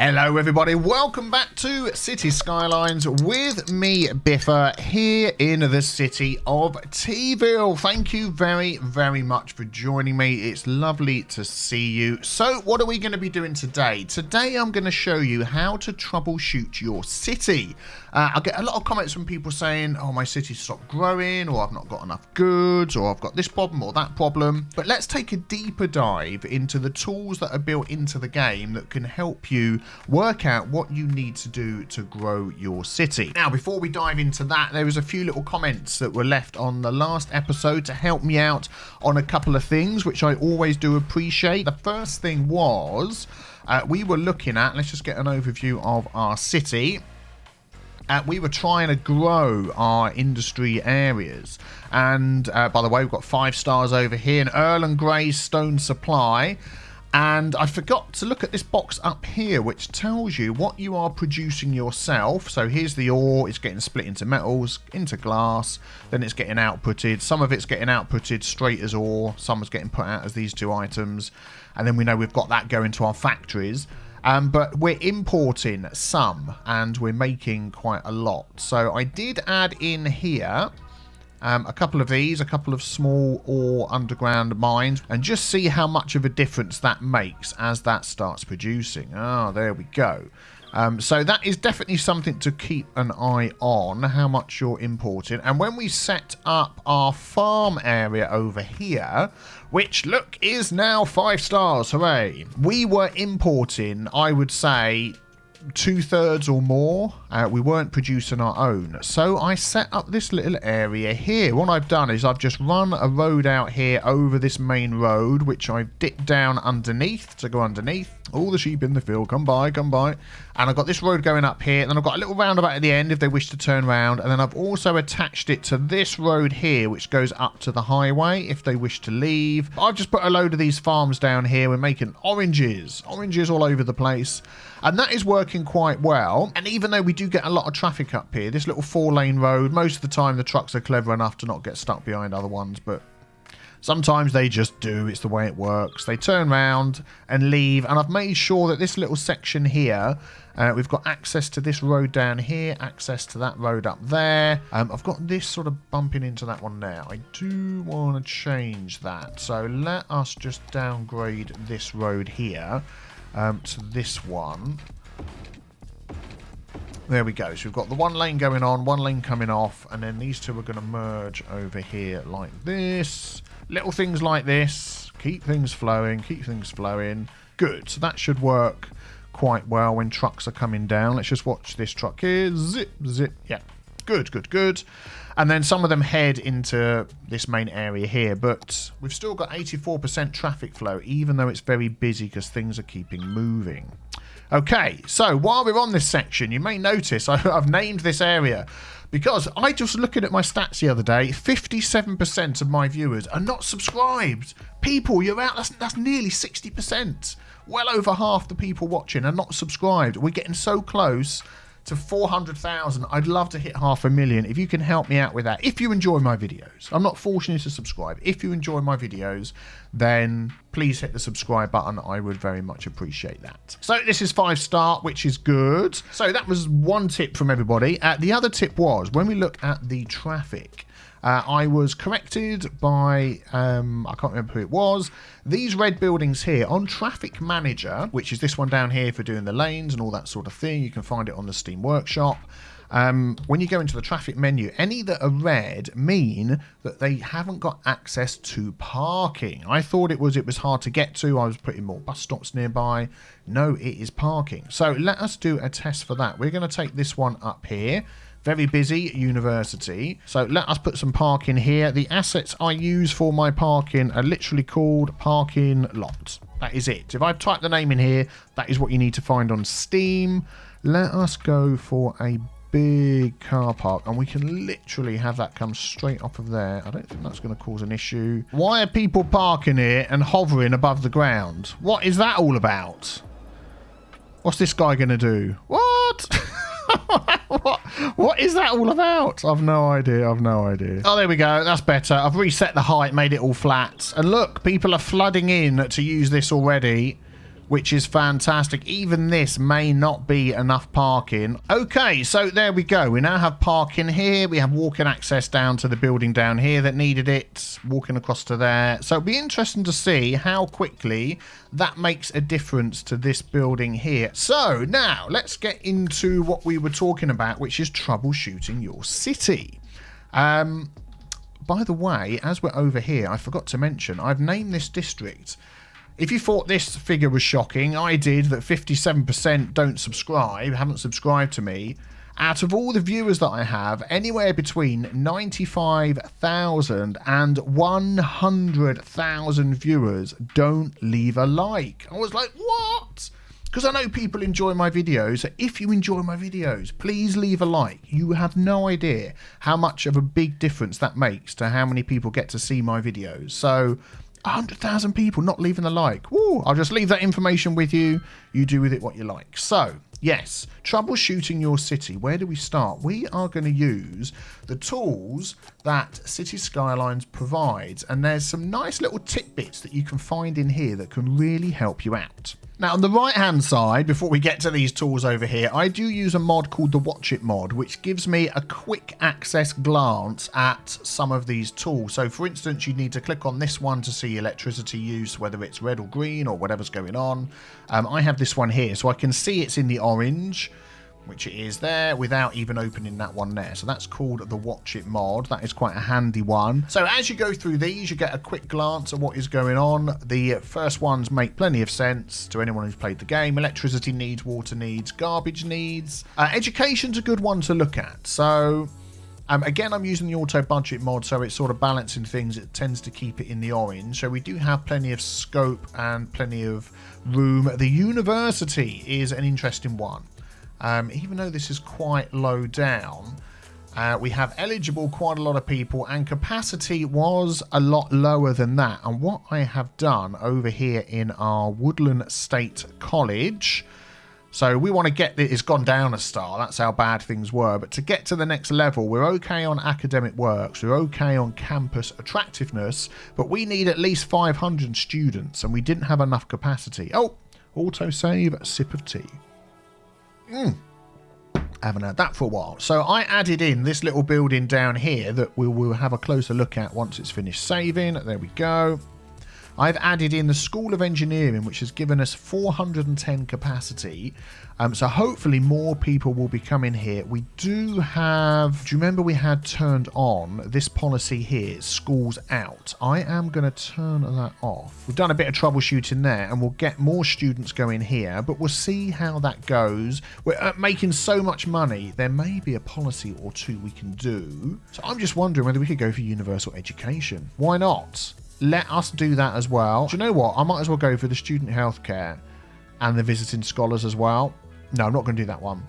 Hello everybody, welcome back to Cities Skylines with me, Biffa, here in the city of TeaVille. Thank you very, very much for joining me. It's lovely to see you. So what are we going to be doing today? Today I'm going to show you how to troubleshoot your city. I get a lot of comments from people saying, oh, my city's stopped growing, or I've not got enough goods, or I've got this problem or that problem. But let's take a deeper dive into the tools that are built into the game that can help you work out what you need to do to grow your city. Now, before we dive into that, there was a few little comments that were left on the last episode to help me out on a couple of things, which I always do appreciate. The first thing was we were looking at, let's just get an overview of our city. We were trying to grow our industry areas. And by the way, we've got 5 stars over here in Earl and Grey Stone Supply. And I forgot to look at this box up here, which tells you what you are producing yourself. So here's the ore. It's getting split into metals, into glass. Then it's getting outputted. Some of it's getting outputted straight as ore. Some is getting put out as these 2 items. And then we know we've got that going to our factories. But we're importing some, and we're making quite a lot. So I did add in here a couple of these, a couple of small ore underground mines, and just see how much of a difference that makes as that starts producing. Oh, there we go. So that is definitely something to keep an eye on, how much you're importing. And when we set up our farm area over here, which, look, is now 5 stars, hooray. We were importing, I would say, 2/3 or more. We weren't producing our own. So I set up this little area here. What I've done is I've just run a road out here over this main road, which I've dipped down underneath to go underneath. All the sheep in the field, come by, come by. And I've got this road going up here. And then I've got a little roundabout at the end if they wish to turn around. And then I've also attached it to this road here, which goes up to the highway if they wish to leave. I've just put a load of these farms down here. We're making oranges all over the place. And that is working quite well. And even though we do get a lot of traffic up here, this little 4-lane road, most of the time the trucks are clever enough to not get stuck behind other ones, but sometimes they just do. It's the way it works. They turn around and leave. And I've made sure that this little section here, we've got access to this road down here, access to that road up there. I've got this sort of bumping into that one now. I do want to change that. So let us just downgrade this road here to this one. There we go. So we've got the 1 lane going on, 1 lane coming off, and then these 2 are going to merge over here like this. Little things like this. Keep things flowing, keep things flowing. Good. So that should work quite well when trucks are coming down. Let's just watch this truck here. Zip, zip. Yeah. Good, good, good. And then some of them head into this main area here, but we've still got 84% traffic flow, even though it's very busy because things are keeping moving. Okay, so while we're on this section, you may notice I've named this area because I just looking at my stats the other day, 57% of my viewers are not subscribed. People, you're out, that's nearly 60%. Well over half the people watching are not subscribed. We're getting so close to 400,000. I'd love to hit 500,000 if you can help me out with that. If you enjoy my videos, I'm not forcing you to subscribe. If you enjoy my videos, then please hit the subscribe button. I would very much appreciate that. So this is 5-star, which is good. So that was one tip from everybody. The other tip was when we look at the traffic, I was corrected by, I can't remember who it was. These red buildings here on Traffic Manager, which is this one down here for doing the lanes and all that sort of thing. You can find it on the Steam Workshop. When you go into the traffic menu, any that are red mean that they haven't got access to parking. I thought it was hard to get to. I was putting more bus stops nearby. No, it is parking. So let us do a test for that. We're going to take this one up here. Very busy university. So let us put some parking here. The assets I use for my parking are literally called parking lot. That is it. If I type the name in here, that is what you need to find on Steam. Let us go for a big car park, and we can literally have that come straight off of there. I don't think that's going to cause an issue. Why are people parking here and hovering above the ground? What is that all about? What's this guy going to do? What? What is that all about? I've no idea. I've no idea. Oh, there we go. That's better. I've reset the height, made it all flat. And look, people are flooding in to use this already. which is fantastic. Even this may not be enough parking. Okay, so there we go. We now have parking here. We have walking access down to the building down here that needed it, walking across to there. So it'll be interesting to see how quickly that makes a difference to this building here. So now let's get into what we were talking about, which is troubleshooting your city. By the way, as we're over here, I forgot to mention, I've named this district. If you thought this figure was shocking, I did, that 57% don't subscribe, haven't subscribed to me. Out of all the viewers that I have, anywhere between 95,000 and 100,000 viewers don't leave a like. I was like, what? Because I know people enjoy my videos. So if you enjoy my videos, please leave a like. You have no idea how much of a big difference that makes to how many people get to see my videos. So 100,000 people not leaving a like. Woo, I'll just leave that information with you. You do with it what you like. So, yes, troubleshooting your city. Where do we start? We are going to use the tools that Cities Skylines provides. And there's some nice little tidbits that you can find in here that can really help you out. Now, on the right-hand side, before we get to these tools over here, I do use a mod called the Watch It mod, which gives me a quick access glance at some of these tools. So, for instance, you need to click on this one to see electricity use, whether it's red or green or whatever's going on. I have this one here, so I can see it's in the orange, which it is there, without even opening that one there. So that's called the Watch It mod. That is quite a handy one. So as you go through these, you get a quick glance at what is going on. The first ones make plenty of sense to anyone who's played the game. Electricity needs, water needs, garbage needs. Education's a good one to look at. So again, I'm using the auto budget mod, so it's sort of balancing things. It tends to keep it in the orange. So we do have plenty of scope and plenty of room. The university is an interesting one. Even though this is quite low down, we have eligible quite a lot of people, and capacity was a lot lower than that. And what I have done over here in our Woodland State College, so we want to get it's gone down a star, that's how bad things were, but to get to the next level, we're okay on academic works, we're okay on campus attractiveness, but we need at least 500 students, and we didn't have enough capacity. Oh, autosave, sip of tea. Haven't had that for a while. So I added in this little building down here that we will have a closer look at once it's finished saving. There we go. I've added in the School of Engineering, which has given us 410 capacity. So hopefully more people will be coming here. We do have, do you remember we had turned on this policy here, schools out? I am going to turn that off. We've done a bit of troubleshooting there, and we'll get more students going here, but we'll see how that goes. We're making so much money, there may be a policy or two we can do. So I'm just wondering whether we could go for universal education. Why not? Let us do that as well. Do you know what? I might as well go for the student healthcare and the visiting scholars as well. No, I'm not going to do that one.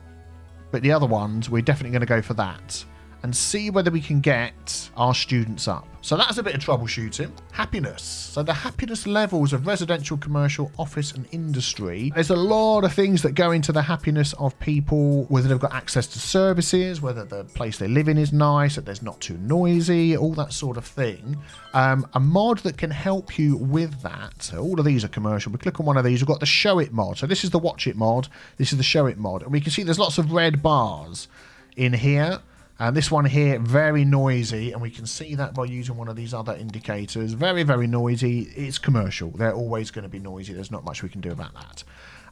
But the other ones, we're definitely going to go for that and see whether we can get our students up. So that's a bit of troubleshooting. Happiness. So the happiness levels of residential, commercial, office and industry. There's a lot of things that go into the happiness of people, whether they've got access to services, whether the place they live in is nice, that there's not too noisy, all that sort of thing. A mod that can help you with that. So all of these are commercial. We click on one of these. We've got the Show It mod. So this is the Watch It mod. This is the Show It mod. And we can see there's lots of red bars in here. And this one here, very noisy, and we can see that by using one of these other indicators. Very, very noisy. It's commercial. They're always going to be noisy. There's not much we can do about that.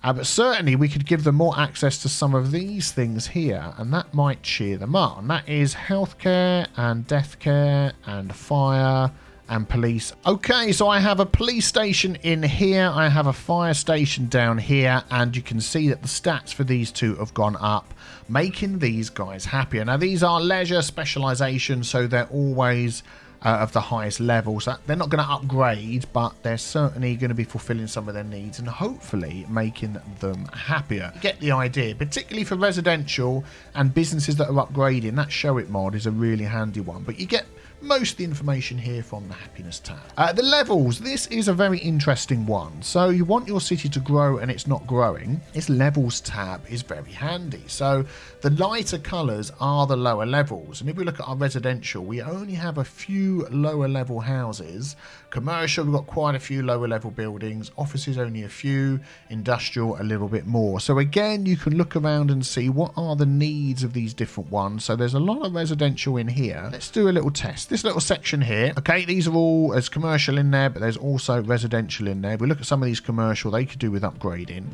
But certainly we could give them more access to some of these things here, and that might cheer them up. And that is healthcare and death care and fire and police. Okay, so I have a police station in here. I have a fire station down here, and you can see that the stats for these two have gone up, making these guys happier. Now, these are leisure specializations, so they're always of the highest level. So they're not going to upgrade, but they're certainly going to be fulfilling some of their needs and hopefully making them happier. You get the idea, particularly for residential and businesses that are upgrading. That Show It mod is a really handy one, but you get most of the information here from the happiness tab. The levels, this is a very interesting one. So you want your city to grow and it's not growing. This levels tab is very handy. So the lighter colours are the lower levels. And if we look at our residential, we only have a few lower level houses. Commercial, we've got quite a few lower level buildings. Offices, only a few. Industrial, a little bit more. So again, you can look around and see what are the needs of these different ones. So there's a lot of residential in here. Let's do a little test. This little section here, okay, these are all as commercial in there, but there's also residential in there. If we look at some of these commercial, they could do with upgrading.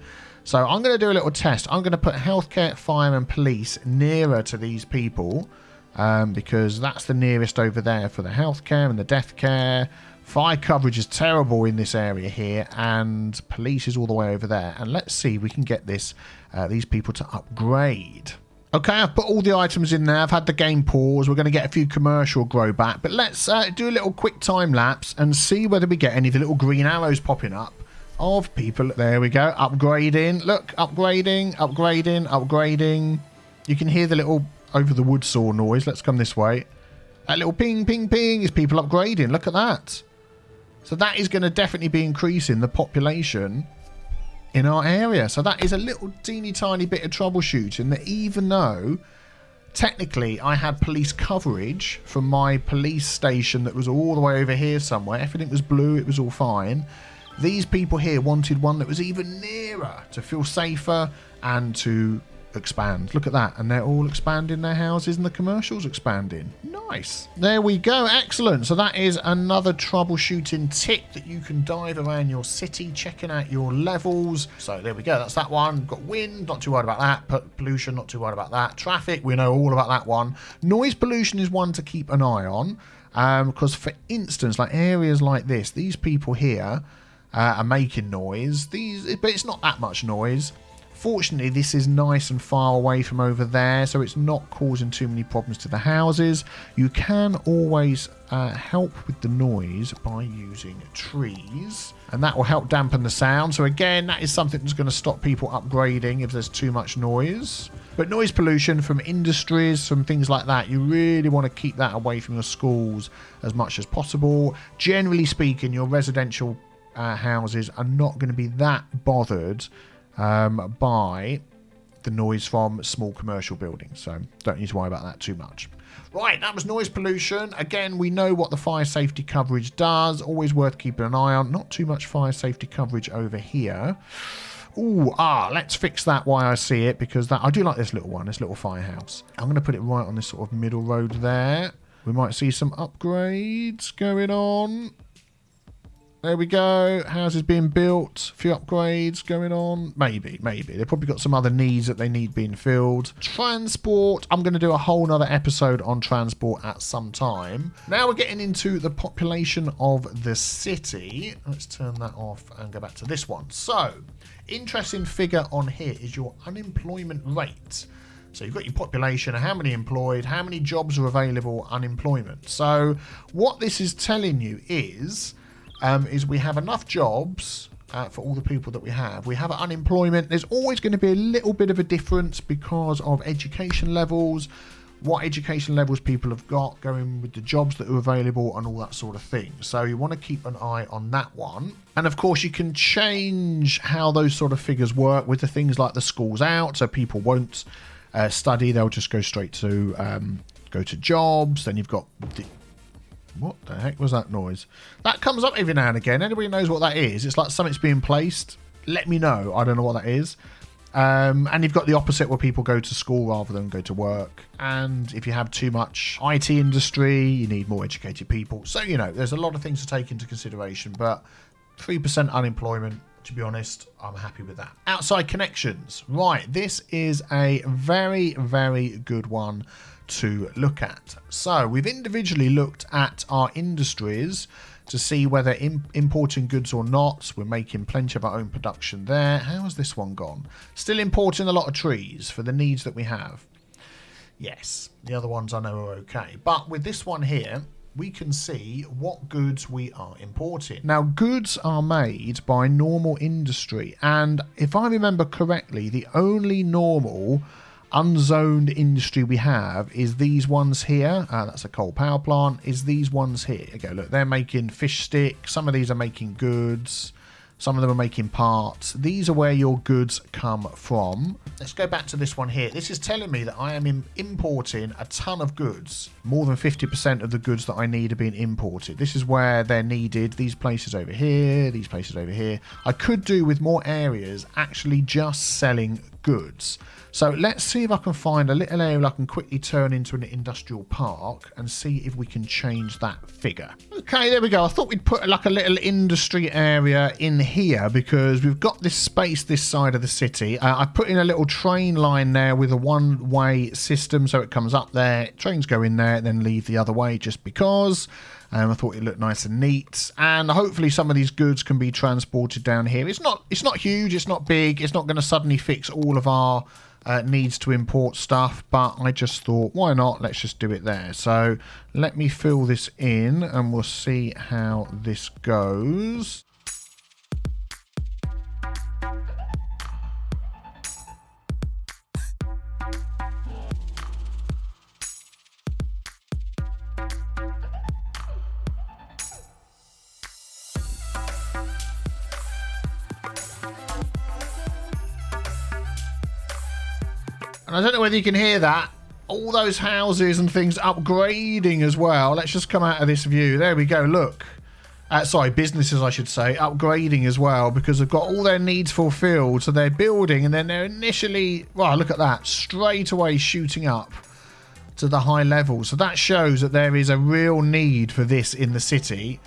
So I'm going to do a little test. I'm going to put healthcare, fire and police nearer to these people because that's the nearest over there for the healthcare and the death care. Fire coverage is terrible in this area here, and police is all the way over there. And let's see if we can get this these people to upgrade. Okay, I've put all the items in there. I've had the game pause. We're going to get a few commercial grow back. But let's do a little quick time lapse and see whether we get any of the little green arrows popping up of people. There we go. Upgrading. Look, upgrading, upgrading, upgrading. You can hear the little over the wood saw noise. Let's come this way. That little ping, ping, ping is people upgrading. Look at that. So that is going to definitely be increasing the population in our area. So that is a little teeny tiny bit of troubleshooting that, even though technically I had police coverage from my police station that was all the way over here somewhere, everything was blue, it was all fine, these people here wanted one that was even nearer to feel safer and to expand. Look at that. And they're all expanding their houses and the commercials expanding. Nice. There we go. Excellent. So that is another troubleshooting tip that you can dive around your city, checking out your levels. So there we go. That's that one. Got wind, not too worried about that. Pollution, not too worried about that. Traffic, we know all about that one. Noise pollution is one to keep an eye on. Because for instance, like areas like this, these people here are making noise. But it's not that much noise. Fortunately, this is nice and far away from over there, so it's not causing too many problems to the houses. You can always help with the noise by using trees, and that will help dampen the sound. So again, that is something that's going to stop people upgrading if there's too much noise. But noise pollution from industries, from things like that, you really want to keep that away from your schools as much as possible. Generally speaking, your residential houses are not going to be that bothered by the noise from small commercial buildings, so don't need to worry about that too much. Right, that was noise pollution. Again, we know what the fire safety coverage does. Always worth keeping an eye on. Not too much fire safety coverage over here. Let's fix that while I see it, because I do like this little one, this little firehouse. I'm going to put it right on this sort of middle road there. We might see some upgrades going on. There we go. Houses being built. A few upgrades going on. Maybe. They've probably got some other needs that they need being filled. Transport. I'm going to do a whole nother episode on transport at some time. Now we're getting into the population of the city. Let's turn that off and go back to this one. So, interesting figure on here is your unemployment rate. So you've got your population, how many employed, how many jobs are available, unemployment. So what this is telling you is we have enough jobs for all the people that we have. We have unemployment. There's always going to be a little bit of a difference because of education levels, what education levels people have got going with the jobs that are available and all that sort of thing. So you want to keep an eye on that one. And of course you can change how those sort of figures work with the things like the schools out, so people won't study, they'll just go straight to go to jobs. Then you've got what the heck was that noise? That comes up every now and again. Anybody knows what that is? It's like something's being placed. Let me know. I don't know what that is. And you've got the opposite where people go to school rather than go to work. And if you have too much IT industry, you need more educated people. So, you know, there's a lot of things to take into consideration. But 3% unemployment, to be honest, I'm happy with that. Outside connections. Right, this is a very, very good one to look at. So we've individually looked at our industries to see whether importing goods or not. We're making plenty of our own production there. How has this one gone? Still importing a lot of trees for the needs that we have. Yes, the other ones I know are okay. But with this one here, we can see what goods we are importing. Now, goods are made by normal industry. And if I remember correctly, the only normal unzoned industry we have is these ones here. That's a coal power plant. Is these ones here. Okay, look, they're making fish sticks. Some of these are making goods. Some of them are making parts. These are where your goods come from. Let's go back to this one here. This is telling me that I am importing a ton of goods. More than 50% of the goods that I need are being imported. This is where they're needed. These places over here, these places over here. I could do with more areas actually just selling goods. So let's see if I can find a little area I can quickly turn into an industrial park and see if we can change that figure. Okay, there we go. I thought we'd put like a little industry area in here because we've got this space this side of the city. I put in a little train line there with a one-way system, so it comes up there, trains go in there, then leave the other way just because. I thought it looked nice and neat, and hopefully some of these goods can be transported down here. It's not huge, it's not big, it's not going to suddenly fix all of our needs to import stuff, but I just thought, why not? Let's just do it there. So let me fill this in, and we'll see how this goes. And I don't know whether you can hear that. All those houses and things upgrading as well. Let's just come out of this view. There we go, look. Sorry, businesses I should say. Upgrading as well because they've got all their needs fulfilled. So they're building and then they're initially... Well, look at that. Straight away shooting up to the high level. So that shows that there is a real need for this in the city.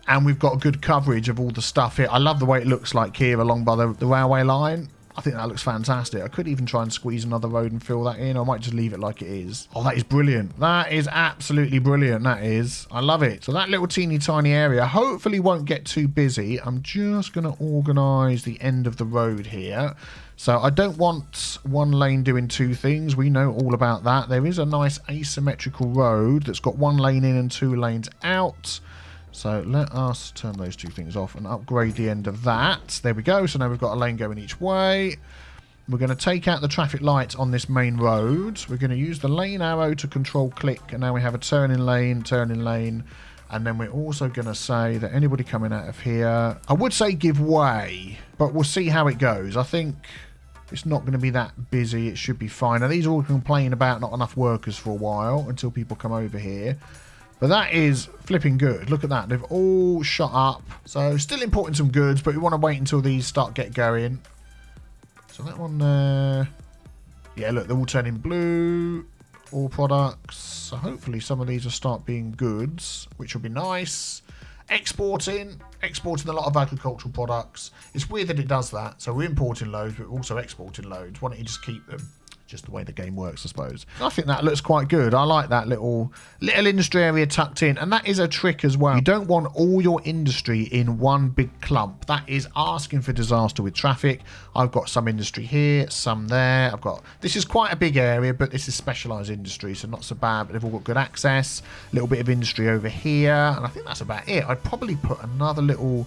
And we've got good coverage of all the stuff here. I love the way it looks like here along by the railway line. I think that looks fantastic. I could even try and squeeze another road and fill that in. I might just leave it like it is. Oh, that is brilliant. That is absolutely brilliant. That is. I love it. So that little teeny tiny area hopefully won't get too busy. I'm just going to organise the end of the road here. So I don't want one lane doing two things. We know all about that. There is a nice asymmetrical road that's got one lane in and two lanes out. So let us turn those two things off and upgrade the end of that. There we go. So now we've got a lane going each way. We're going to take out the traffic lights on this main road. We're going to use the lane arrow to control click. And now we have a turning lane. And then we're also going to say that anybody coming out of here, I would say give way, but we'll see how it goes. I think it's not going to be that busy. It should be fine. Now these all complain about not enough workers for a while until people come over here. But that is flipping good. Look at that. They've all shot up. So still importing some goods, but we want to wait until these get going. So that one there. Yeah, look, they're all turning blue. All products. So hopefully some of these will start being goods, which will be nice. Exporting a lot of agricultural products. It's weird that it does that. So we're importing loads, but we're also exporting loads. Why don't you just keep them? Just the way the game works, I suppose. I think that looks quite good. I like that little industry area tucked in. And that is a trick as well. You don't want all your industry in one big clump. That is asking for disaster with traffic. I've got some industry here, some there. This is quite a big area, but this is specialised industry, so not so bad. But they've all got good access. A little bit of industry over here. And I think that's about it. I'd probably put another little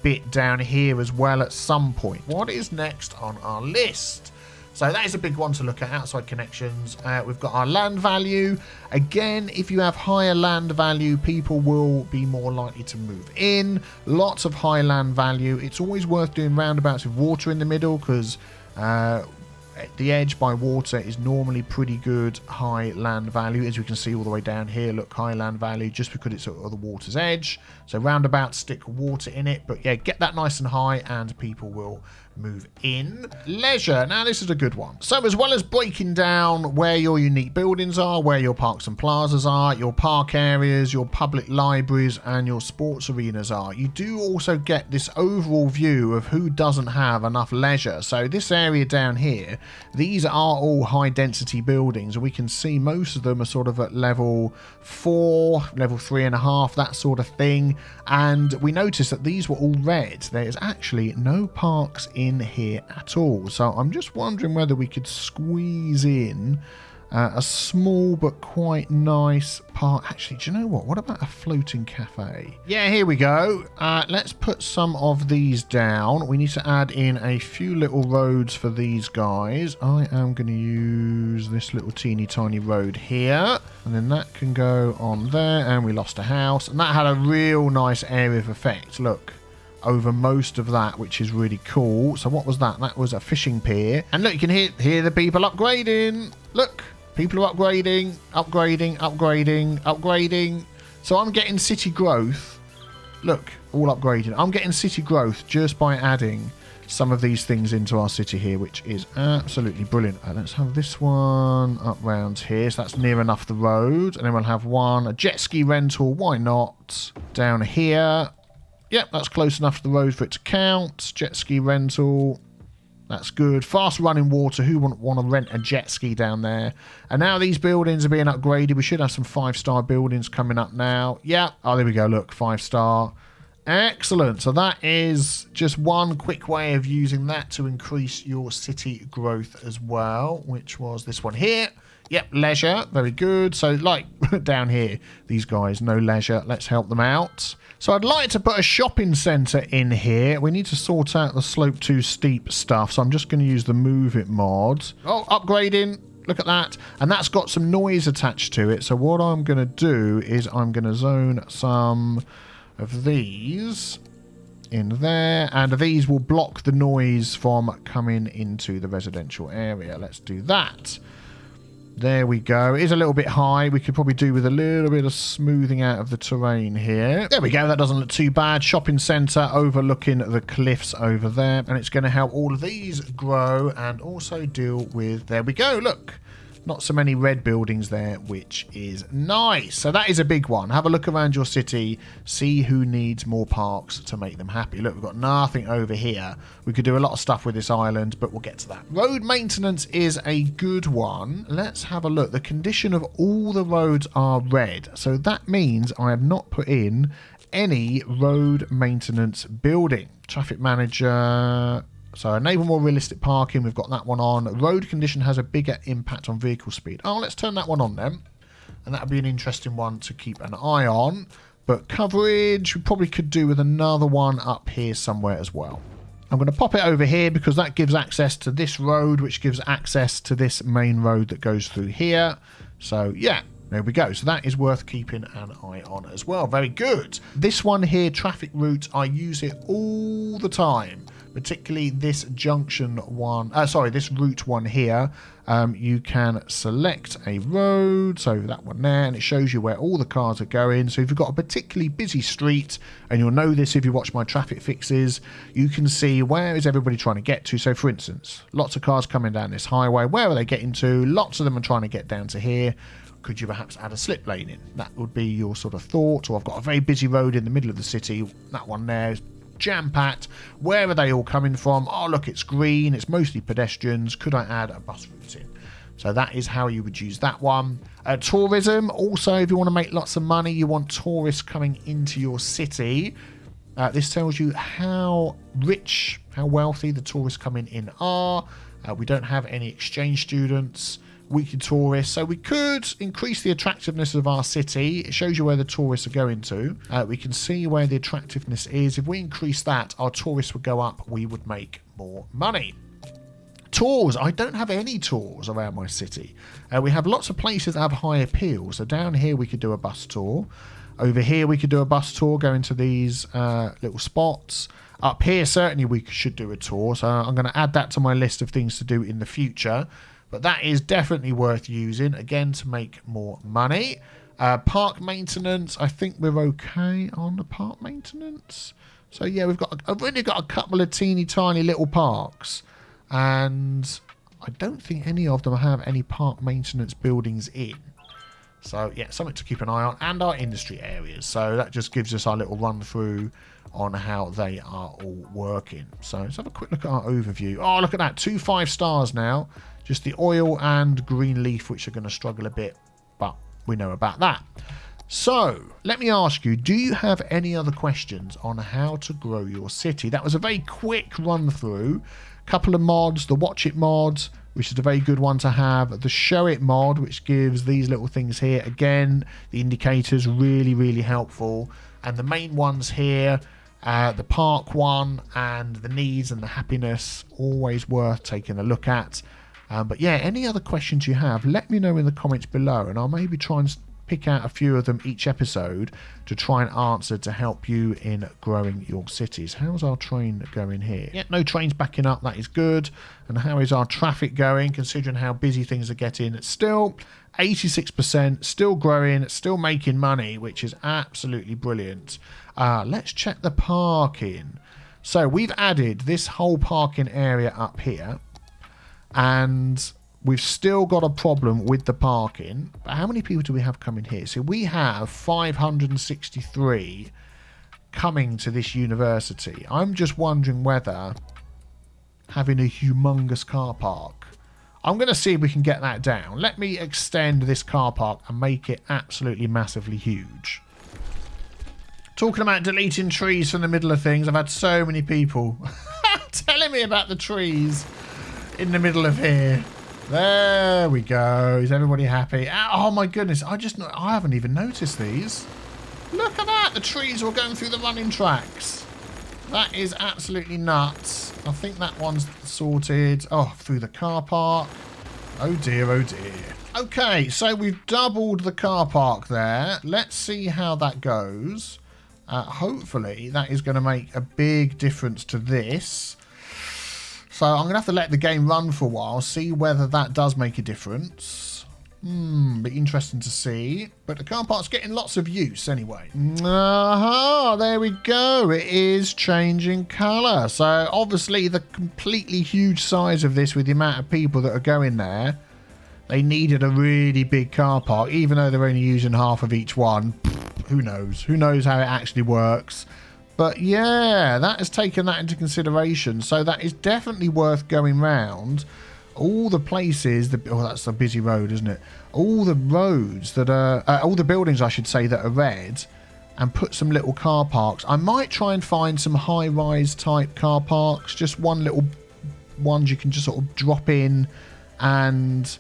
bit down here as well at some point. What is next on our list? So that is a big one to look at, outside connections. We've got our land value. Again, if you have higher land value, people will be more likely to move in. Lots of high land value. It's always worth doing roundabouts with water in the middle because the edge by water is normally pretty good high land value. As we can see all the way down here, look, high land value just because it's at the water's edge. So roundabouts stick water in it. But yeah, get that nice and high and people will move in. Leisure. Now this is a good one. So as well as breaking down where your unique buildings are, where your parks and plazas are, your park areas, your public libraries and your sports arenas are, you do also get this overall view of who doesn't have enough leisure. So this area down here, these are all high density buildings and we can see most of them are sort of at level 4, level 3.5, that sort of thing. And we notice that these were all red. There's actually no parks in here at all. So I'm just wondering whether we could squeeze in A small but quite nice park. Actually, do you know what? What about a floating cafe? Yeah, here we go. Let's put some of these down. We need to add in a few little roads for these guys. I am going to use this little teeny tiny road here. And then that can go on there. And we lost a house. And that had a real nice area of effect. Look. Over most of that, which is really cool. So what was that? That was a fishing pier. And look, you can hear the people upgrading. Look. People are upgrading, upgrading, upgrading, upgrading. So I'm getting city growth. Look, all upgrading. I'm getting city growth just by adding some of these things into our city here, which is absolutely brilliant. Let's have this one up round here. So that's near enough the road. And then we'll have a jet ski rental. Why not? Down here. Yep, that's close enough to the road for it to count. Jet ski rental. That's good. Fast running water. Who wouldn't want to rent a jet ski down there? And now these buildings are being upgraded. We should have some 5-star buildings coming up now. Yeah. Oh, there we go. Look, 5-star. Excellent. So that is just one quick way of using that to increase your city growth as well, which was this one here. Yep, leisure. Very good. So like down here, these guys, no leisure. Let's help them out. So I'd like to put a shopping centre in here. We need to sort out the slope too steep stuff. So I'm just going to use the move it mod. Oh, upgrading. Look at that. And that's got some noise attached to it. So what I'm going to do is I'm going to zone some of these in there. And these will block the noise from coming into the residential area. Let's do that. There we go. It is a little bit high. We could probably do with a little bit of smoothing out of the terrain here. There we go. That doesn't look too bad. Shopping centre overlooking the cliffs over there. And it's going to help all of these grow and also deal with... There we go. Look. Not so many red buildings there, which is nice. So that is a big one. Have a look around your city. See who needs more parks to make them happy. Look, we've got nothing over here. We could do a lot of stuff with this island, but we'll get to that. Road maintenance is a good one. Let's have a look. The condition of all the roads are red. So that means I have not put in any road maintenance building. Traffic manager... So enable more realistic parking, we've got that one on. Road condition has a bigger impact on vehicle speed. Oh, let's turn that one on then. And that'll be an interesting one to keep an eye on. But coverage, we probably could do with another one up here somewhere as well. I'm going to pop it over here because that gives access to this road, which gives access to this main road that goes through here. So yeah, there we go. So that is worth keeping an eye on as well. Very good. This one here, traffic route, I use it all the time. Particularly this junction one, this route one here. You can select a road, so that one there, and it shows you where all the cars are going. So if you've got a particularly busy street, and you'll know this if you watch my traffic fixes, you can see where is everybody trying to get to. So for instance, lots of cars coming down this highway. Where are they getting to? Lots of them are trying to get down to here. Could you perhaps add a slip lane in? That would be your sort of thought. Or I've got a very busy road in the middle of the city. That one there is jam-packed. Where are they all coming from? Oh, look, it's green. It's mostly pedestrians. Could I add a bus route in? So that is how you would use that one. Tourism. Also, if you want to make lots of money, you want tourists coming into your city. This tells you how rich, how wealthy the tourists coming in are. We don't have any exchange students. Weekly tourists, so we could increase the attractiveness of our city. It shows you where the tourists are going to. We can see where the attractiveness is. If we increase that, our tourists would go up. We would make more money. Tours. I don't have any tours around my city. We have lots of places that have high appeal. So down here we could do a bus tour. Over here we could do a bus tour, go into these little spots. Up here certainly we should do a tour. So I'm going to add that to my list of things to do in the future. But that is definitely worth using, again, to make more money. Park maintenance, I think we're okay on the park maintenance. So, yeah, I've only got a couple of teeny tiny little parks. And I don't think any of them have any park maintenance buildings in. So, yeah, something to keep an eye on. And our industry areas. So that just gives us our little run through on how they are all working. So let's have a quick look at our overview. Oh, look at that. 2 5-stars now. Just the oil and green leaf, which are going to struggle a bit, but we know about that. So, let me ask you, do you have any other questions on how to grow your city? That was a very quick run through. Couple of mods, the Watch It mod, which is a very good one to have. The Show It mod, which gives these little things here. Again, the indicators, really, really helpful. And the main ones here, the park one and the needs and the happiness, always worth taking a look at. But yeah, any other questions you have, let me know in the comments below, and I'll maybe try and pick out a few of them each episode to try and answer to help you in growing your cities. How's our train going here? Yeah, no trains backing up, that is good. And how is our traffic going, considering how busy things are getting? It's still 86%, still growing, still making money, which is absolutely brilliant. Let's check the parking. So we've added this whole parking area up here, and we've still got a problem with the parking. But how many people do we have coming here? So we have 563 coming to this university. I'm just wondering whether having a humongous car park, I'm going to see if we can get that down. Let me extend this car park and make it absolutely massively huge. Talking about deleting trees from the middle of things, I've had so many people telling me about the trees in the middle of here. There we go. Is everybody happy? Oh my goodness, I haven't even noticed these. Look at that, the trees were going through the running tracks. That is absolutely nuts. I think that one's sorted. Oh, through the car park. Oh dear, oh dear. Okay, so we've doubled the car park there. Let's see how that goes. Hopefully that is going to make a big difference to this. So I'm going to have to let the game run for a while, see whether that does make a difference. Be interesting to see. But the car park's getting lots of use anyway. Aha, there we go. It is changing colour. So obviously the completely huge size of this with the amount of people that are going there, they needed a really big car park, even though they're only using half of each one. Who knows? Who knows how it actually works? But yeah, that has taken that into consideration. So that is definitely worth going round. All the places, oh, that's a busy road, isn't it? All the roads that are, all the buildings, I should say, that are red, and put some little car parks. I might try and find some high-rise type car parks, just one little ones you can just sort of drop in, and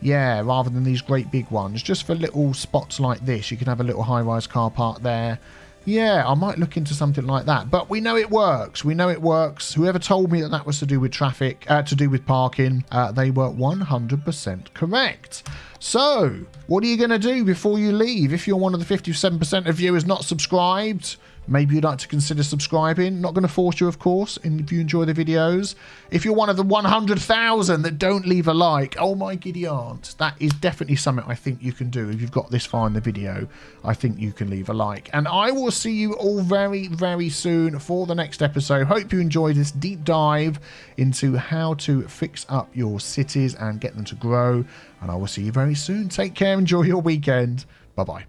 yeah, rather than these great big ones, just for little spots like this, you can have a little high-rise car park there. Yeah, I might look into something like that. But we know it works. We know it works. Whoever told me that that was to do with traffic, to do with parking, they were 100% correct. So, what are you going to do before you leave? If you're one of the 57% of viewers not subscribed, maybe you'd like to consider subscribing. Not going to force you, of course, if you enjoy the videos. If you're one of the 100,000 that don't leave a like, oh my giddy aunt, that is definitely something I think you can do. If you've got this far in the video, I think you can leave a like. And I will see you all very, very soon for the next episode. Hope you enjoyed this deep dive into how to fix up your cities and get them to grow. And I will see you very soon. Take care. Enjoy your weekend. Bye-bye.